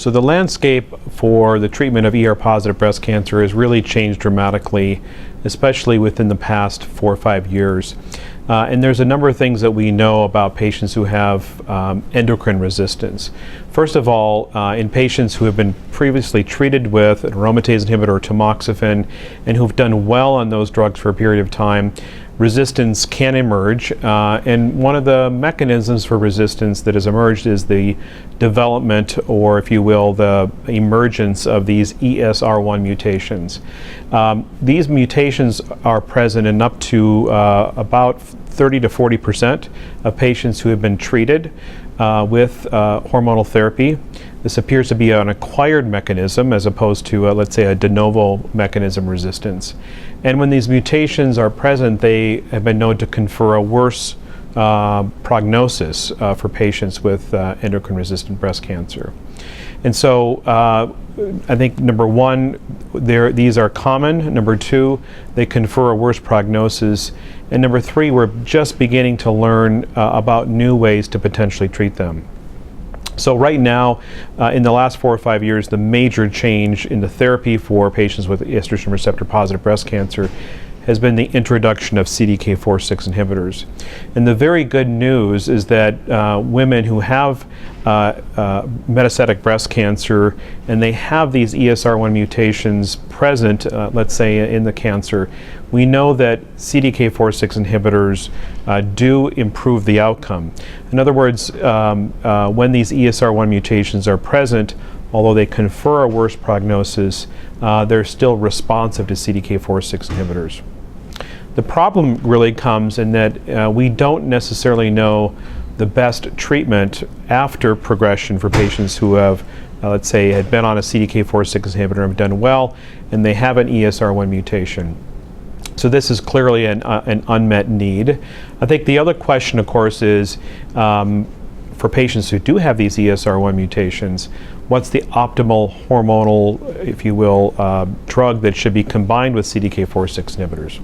So the landscape for the treatment of ER-positive breast cancer has really changed dramatically, especially within the past 4 or 5 years. And there's a number of things that we know about patients who have endocrine resistance. First of all, in patients who have been previously treated with an aromatase inhibitor or tamoxifen and who've done well on those drugs for a period of time, resistance can emerge, and one of the mechanisms for resistance that has emerged is the development, or if you will, the emergence of these ESR1 mutations. These mutations are present in up to about 30 to 40% of patients who have been treated with hormonal therapy. This appears to be an acquired mechanism as opposed to, let's say, a de novo mechanism resistance. And when these mutations are present, they have been known to confer a worse prognosis for patients with endocrine-resistant breast cancer. And so I think number one, these are common. Number two, they confer a worse prognosis. And number three, we're just beginning to learn about new ways to potentially treat them. So right now, in the last 4 or 5 years, the major change in the therapy for patients with estrogen receptor positive breast cancer has been the introduction of CDK4/6 inhibitors. And the very good news is that women who have metastatic breast cancer and they have these ESR1 mutations present, let's say in the cancer, we know that CDK4/6 inhibitors do improve the outcome. In other words, when these ESR1 mutations are present, although they confer a worse prognosis, they're still responsive to CDK4/6 inhibitors. The problem really comes in that we don't necessarily know the best treatment after progression for patients who have, let's say, had been on a CDK4/6 inhibitor and have done well, and they have an ESR1 mutation. So this is clearly an unmet need. I think the other question, of course, is for patients who do have these ESR1 mutations, what's the optimal hormonal, if you will, drug that should be combined with CDK4/6 inhibitors?